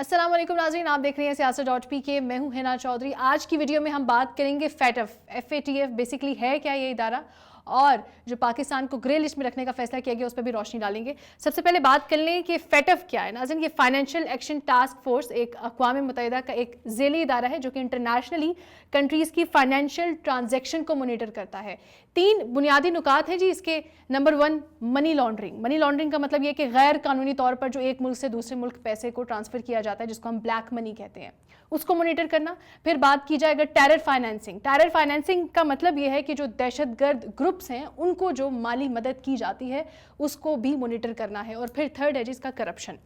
अस्सलाम वालेकुम नाज़रीन, आप देख रहे हैं siyaasat.pk। मैं हूं हिना चौधरी। आज की वीडियो में हम बात करेंगे FATF बेसिकली है क्या ये इदारा, और जो पाकिस्तान को ग्रे लिस्ट में रखने का फैसला किया गया उस पर भी रोशनी डालेंगे। सबसे पहले बात कर लें कि FATF क्या है। नाज़रीन, ये फाइनेंशियल एक्शन टास्क फोर्स एक अक़वाम मुत्तहिदा का एक ज़ेली इदारा है जो कि इंटरनेशनली कंट्रीज़ की फाइनेंशियल ट्रांजैक्शन को मोनिटर करता है। 3 बुनियादी नुकात हैं जी इसके। Number 1, money laundering. Money laundering का मतलब ये कि गैर कानूनी तौर पर जो एक मुल्क से दूसरे मुल्क पैसे को ट्रांसफ़र किया जाता है, जिसको हम ब्लैक मनी कहते हैं, उसको मोनिटर करना। फिर बात की जाए अगर टेरर फाइनेंसिंग। टेरर फाइनेंसिंग का मतलब ये है कि जो दहशतगर्द ग्रुप्स हैं उनको जो माली मदद की जाती है उसको भी मोनिटर करना है। और फिर थर्ड है जिसका करप्शन।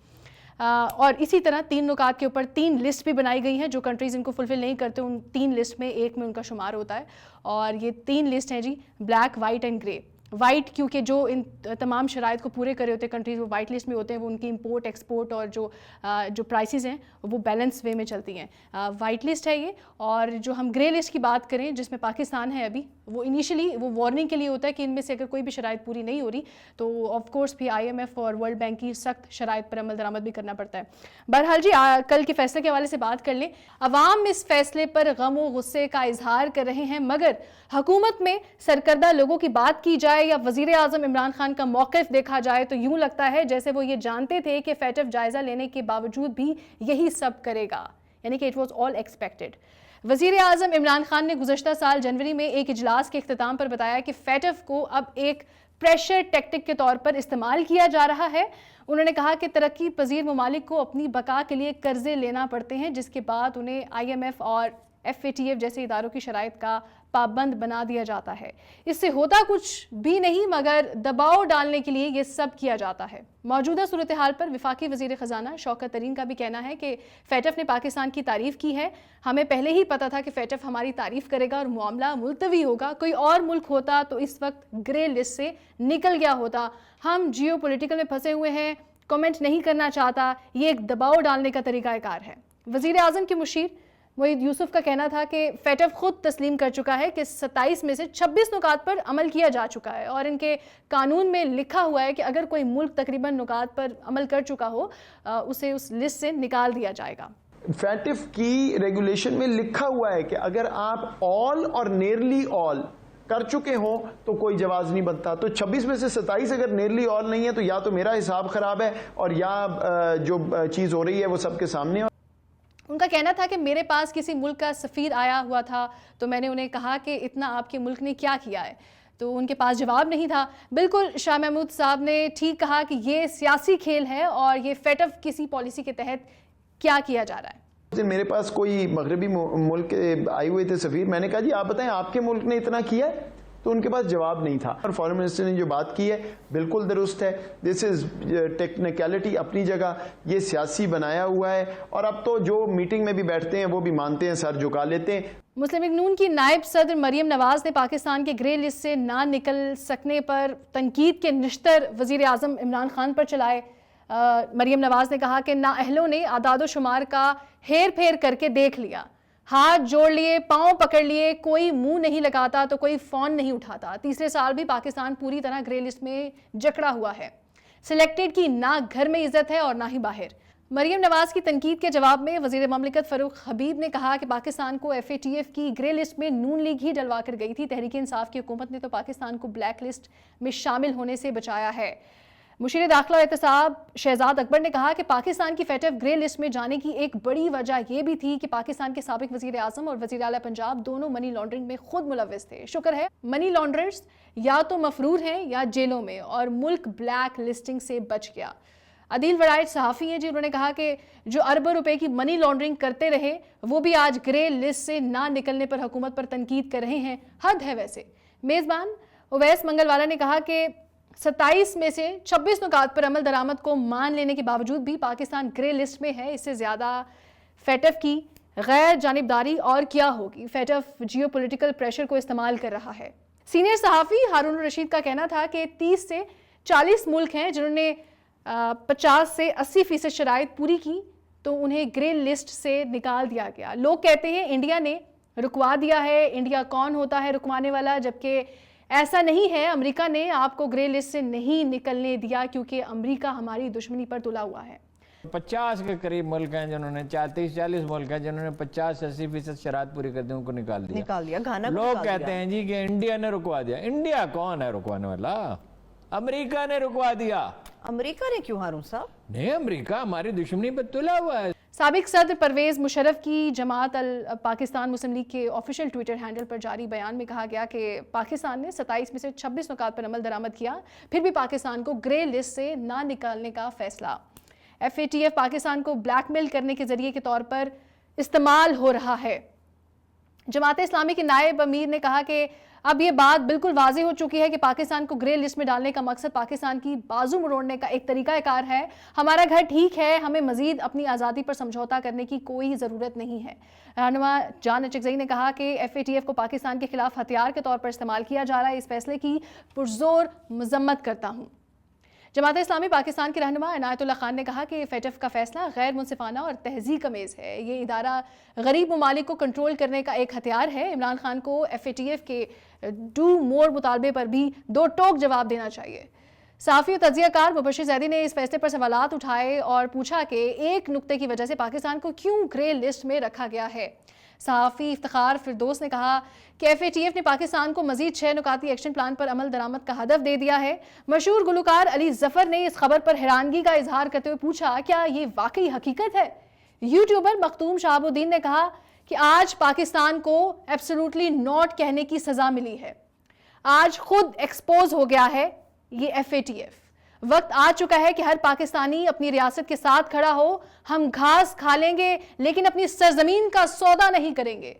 और इसी तरह 3 नुकात के ऊपर 3 लिस्ट भी बनाई गई हैं। जो कंट्रीज़ इनको फुलफिल नहीं करते उन 3 लिस्ट में एक में उनका शुमार होता है। और ये 3 लिस्ट हैं जी, black, white and grey. White क्योंकि जो इन तमाम शराइत को पूरे करे होते हैं कंट्रीज़, वो वाइट लिस्ट में होते हैं। वो उनकी इंपोर्ट एक्सपोर्ट और जो प्राइसेस हैं वो बैलेंस वे में चलती हैं। वाइट लिस्ट है ये। और जो हम ग्रे लिस्ट की बात करें जिसमें पाकिस्तान है अभी, वो इनिशियली वो वार्निंग के लिए होता है कि इनमें से अगर कोई भी शराइत पूरी नहीं हो रही तो ऑफ कोर्स भी IMF और वर्ल्ड बैंक की सख्त शराइत पर अमल दरामद भी करना पड़ता है। बहरहाल जी, कल के फैसले के हवाले से बात कर लें। अवाम इस फैसले पर गम व गुस्से का इजहार कर रहे हैं, मगर हुकूमत में सरकर्दा लोगों की बात की जाए या वज़ीर आज़म इमरान खान का मौक़िफ़ देखा जाए तो यूँ लगता है जैसे वो ये जानते थे कि FATF जायज़ा लेने के बावजूद भी यही सब करेगा, यानी कि इट वॉज ऑल एक्सपेक्टेड। वज़ीर आज़म इमरान खान ने गुज़श्ता साल जनवरी में एक इजलास के इख्तिताम पर बताया कि FATF को अब एक प्रेशर टैक्टिक के तौर पर इस्तेमाल किया जा रहा है। उन्होंने कहा कि तरक्की पजीर ममालिक को अपनी बका के लिए कर्जे लेना पड़ते हैं, जिसके बाद उन्हें IMF और FATF जैसे इदारों की शराइत का पाबंद बना दिया जाता है। इससे होता कुछ भी नहीं मगर दबाव डालने के लिए ये सब किया जाता है। मौजूदा सूरत हाल पर वफाकी वज़ीर ख़जाना शौकत तरीन का भी कहना है कि FATF ने पाकिस्तान की तारीफ़ की है। हमें पहले ही पता था कि FATF हमारी तारीफ़ करेगा और मामला मुलतवी होगा। कोई और मुल्क होता तो इस वक्त ग्रे लिस्ट से निकल गया होता। हम जियो पॉलिटिकल में फंसे हुए हैं, कमेंट नहीं करना चाहता, ये एक दबाव डालने का तरीक़ाकार है। वज़ीर आज़म के मुशीर मोईद यूसुफ का कहना था कि FATF खुद तस्लीम कर चुका है कि 27 में से 26 नुकात पर अमल किया जा चुका है और इनके कानून में लिखा हुआ है कि अगर कोई मुल्क तकरीबन नुकात पर अमल कर चुका हो उसे उस लिस्ट से निकाल दिया जाएगा। FATF की रेगुलेशन में लिखा हुआ है कि अगर आप ऑल और नियरली ऑल कर चुके हो तो कोई जवाज नहीं बनता। तो 26 में से 27 अगर नियरली ऑल नहीं है तो या तो मेरा हिसाब खराब है और या जो चीज़ हो रही है वो सबके सामने है। उनका कहना था कि मेरे पास किसी मुल्क का सफ़ीर आया हुआ था तो मैंने उन्हें कहा कि इतना आपके मुल्क ने क्या किया है, तो उनके पास जवाब नहीं था। बिल्कुल शाह महमूद साहब ने ठीक कहा कि ये सियासी खेल है और ये FATF किसी पॉलिसी के तहत क्या किया जा रहा है। मेरे पास कोई मगरबी मुल्क के आए हुए थे सफ़ीर, मैंने कहा जी आप बताएं आपके मुल्क ने इतना किया है, तो उनके पास जवाब नहीं था। और फॉरेन मिनिस्टर ने जो बात की है बिल्कुल दुरुस्त है। दिस इज टेक्निकलिटी अपनी जगह, ये सियासी बनाया हुआ है और अब तो जो मीटिंग में भी बैठते हैं वो भी मानते हैं, सर झुका लेते हैं। मुस्लिम लीग नून की नायब सदर मरियम नवाज ने पाकिस्तान के ग्रे लिस्ट से ना निकल सकने पर तनकीद के निश्तर वज़ीर आज़म इमरान खान पर चलाए। मरियम नवाज ने कहा कि नाअहलों ने आदादो शुमार का हेर फेर करके देख लिया, हाथ जोड़ लिए, पांव पकड़ लिए, कोई मुंह नहीं लगाता तो कोई फ़ोन नहीं उठाता। तीसरे साल भी पाकिस्तान पूरी तरह ग्रे लिस्ट में जकड़ा हुआ है। सिलेक्टेड की ना घर में इज्जत है और ना ही बाहर। मरियम नवाज की तनकीद के जवाब में वज़ीर ममलिकत फ़रूक हबीब ने कहा कि पाकिस्तान को FATF की ग्रे लिस्ट में नून लीग ही डलवा कर गई थी। तहरीक इंसाफ की हुकूमत ने तो पाकिस्तान को ब्लैक लिस्ट में शामिल होने से बचाया है। मुशीर दाखिला एहतसाब शहजाद अकबर ने कहा कि पाकिस्तान की FATF ग्रे लिस्ट में जाने की एक बड़ी वजह यह भी थी कि पाकिस्तान के साबिक वज़ीर आज़म और वज़ीर आला पंजाब दोनों मनी लॉन्ड्रिंग में खुद मुलव्वस थे। शुक्र है मनी लॉन्ड्रर्स या तो मफरूर हैं या जेलों में और मुल्क ब्लैक लिस्टिंग से बच गया। अदील वराइट सहाफ़ी हैं जी, उन्होंने कहा कि जो अरबों रुपए की मनी लॉन्ड्रिंग करते रहे वो भी आज ग्रे लिस्ट से ना निकलने पर हुकूमत पर तनकीद कर रहे हैं। हद है वैसे। मेज़बान उवैस मंगलवाला ने कहा कि 27 में से 26 नुकात पर अमल दरामद को मान लेने के बावजूद भी पाकिस्तान ग्रे लिस्ट में है। इससे ज़्यादा FATF की गैर जानिबदारी और क्या होगी। FATF जियो पॉलिटिकल प्रेशर को इस्तेमाल कर रहा है। सीनियर सहाफ़ी हारून रशीद का कहना था कि 30 से 40 मुल्क हैं जिन्होंने 50 से 80% शराइत पूरी की तो उन्हें ग्रे लिस्ट से निकाल दिया गया। लोग कहते हैं इंडिया ने रुकवा दिया है। इंडिया कौन होता है रुकवाने वाला, जबकि ऐसा नहीं है। अमेरिका ने आपको ग्रे लिस्ट से नहीं निकलने दिया क्योंकि अमेरिका हमारी दुश्मनी पर तुला हुआ है। 50 کے قریب ملک ہیں جنہوں نے 30-40 ملک ہیں جنہوں نے 50-80% شرائط پوری کر دی، ان کو نکال دیا. گھانا کو لوگ نکال کہتے دیا. ہیں جی کہ انڈیا نے رکوا دیا. انڈیا کون ہے رکوانے والا؟ امریکہ نے رکوا دیا. امریکہ نے کیوں ہارون صاحب؟ نہیں، امریکہ ہماری دشمنی پر تلا ہوا ہے. سابق صدر پرویز مشرف کی جماعت پاکستان مسلم لیگ کے آفیشیل ٹویٹر ہینڈل پر جاری بیان میں کہا گیا کہ پاکستان نے 27 میں سے 26 نکات پر عمل درآمد کیا، پھر بھی پاکستان کو گرے لسٹ سے نہ نکالنے کا فیصلہ. FATF پاکستان کو بلیک میل کرنے کے ذریعے کے طور پر استعمال ہو رہا ہے. جماعت اسلامی کے نائب امیر نے کہا کہ اب یہ بات بالکل واضح ہو چکی ہے کہ پاکستان کو گرے لسٹ میں ڈالنے کا مقصد پاکستان کی بازو مروڑنے کا ایک طریقہ کار ہے. ہمارا گھر ٹھیک ہے، ہمیں مزید اپنی آزادی پر سمجھوتا کرنے کی کوئی ضرورت نہیں ہے. رہنما جان اچکزئی نے کہا کہ FATF کو پاکستان کے خلاف ہتھیار کے طور پر استعمال کیا جا رہا ہے. اس فیصلے کی پرزور مذمت کرتا ہوں. جماعت اسلامی پاکستان کے رہنما عنایت اللہ خان نے کہا کہ FATF کا فیصلہ غیر منصفانہ اور تہذیب آمیز ہے. یہ ادارہ غریب ممالک کو کنٹرول کرنے کا ایک ہتھیار ہے. عمران خان کو FATF کے ڈو مور مطالبے پر بھی دو ٹوک جواب دینا چاہیے. صحافی و تجزیہ کار مبشر زیدی نے اس فیصلے پر سوالات اٹھائے اور پوچھا کہ ایک نقطے کی وجہ سے پاکستان کو کیوں گرے لسٹ میں رکھا گیا ہے. صحافی افتخار فردوس نے کہا کہ FATF نے پاکستان کو مزید 6 نکاتی ایکشن پلان پر عمل درآمد کا ہدف دے دیا ہے. مشہور گلوکار علی ظفر نے اس خبر پر حیرانگی کا اظہار کرتے ہوئے پوچھا کیا یہ واقعی حقیقت ہے؟ یوٹیوبر مختوم شہاب الدین نے کہا کہ آج پاکستان کو ایبسولوٹلی ناٹ کہنے کی سزا ملی ہے. آج خود ایکسپوز ہو گیا ہے یہ FATF. وقت آ چکا ہے کہ ہر پاکستانی اپنی ریاست کے ساتھ کھڑا ہو. ہم گھاس کھا لیں گے لیکن اپنی سرزمین کا سودا نہیں کریں گے.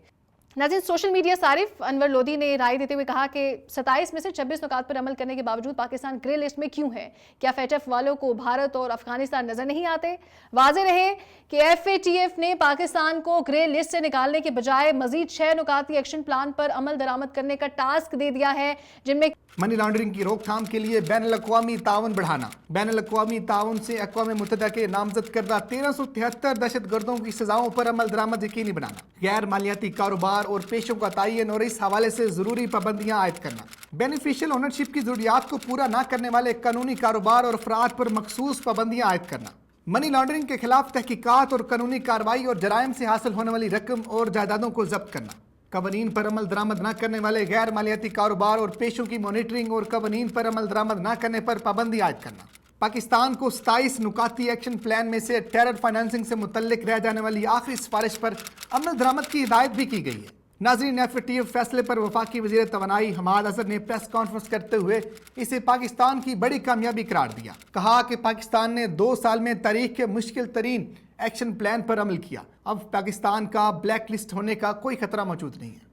ناظرین، سوشل میڈیا صارف انور لودھی نے رائے دیتے ہوئے کہا کہ 27 میں سے 26 نکات پر عمل کرنے کے باوجود پاکستان گرے لسٹ میں کیوں ہے؟ کیا FATF والوں کو بھارت اور افغانستان نظر نہیں آتے؟ واضح رہے کہ FATF نے پاکستان کو گرے لسٹ سے نکالنے کے بجائے مزید 6 نکاتی ایکشن پلان پر عمل درآمد کرنے کا ٹاسک دے دیا ہے، جن میں منی لانڈرنگ کی روک تھام کے لیے بین الاقوامی تعاون بڑھانا، بین الاقوامی تعاون سے اقوام متحدہ کے نامزد کردہ 1373 دہشت گردوں کی سزاؤں پر عمل درآمد یقینی بنانا، غیر مالیاتی کاروبار اور پیشوں کا تعین اور اس حوالے سے ضروری پابندیاں عائد کرنا، بینیفیشل اونرشپ کی ضروریات کو پورا نہ کرنے والے قانونی کاروبار اور افراد پر مخصوص پابندیاں عائد کرنا، منی لانڈرنگ کے خلاف تحقیقات اور قانونی کارروائی اور جرائم سے حاصل ہونے والی رقم اور جائیدادوں کو ضبط کرنا، قوانین پر عمل درآمد نہ کرنے والے غیر مالیاتی کاروبار اور پیشوں کی مانیٹرنگ اور قوانین پر عمل درآمد نہ کرنے پر پابندی عائد کرنا. پاکستان کو 27 نکاتی ایکشن پلان میں سے ٹیرر فائنانسنگ سے متعلق رہ جانے والی آخری سفارش پر عمل درآمد کی ہدایت بھی کی گئی ہے. ناظرین، FATF فیصلے پر وفاقی وزیر توانائی حماد اظہر نے پریس کانفرنس کرتے ہوئے اسے پاکستان کی بڑی کامیابی قرار دیا. کہا کہ پاکستان نے 2 سال میں تاریخ کے مشکل ترین ایکشن پلان پر عمل کیا. اب پاکستان کا بلیک لسٹ ہونے کا کوئی خطرہ موجود نہیں ہے.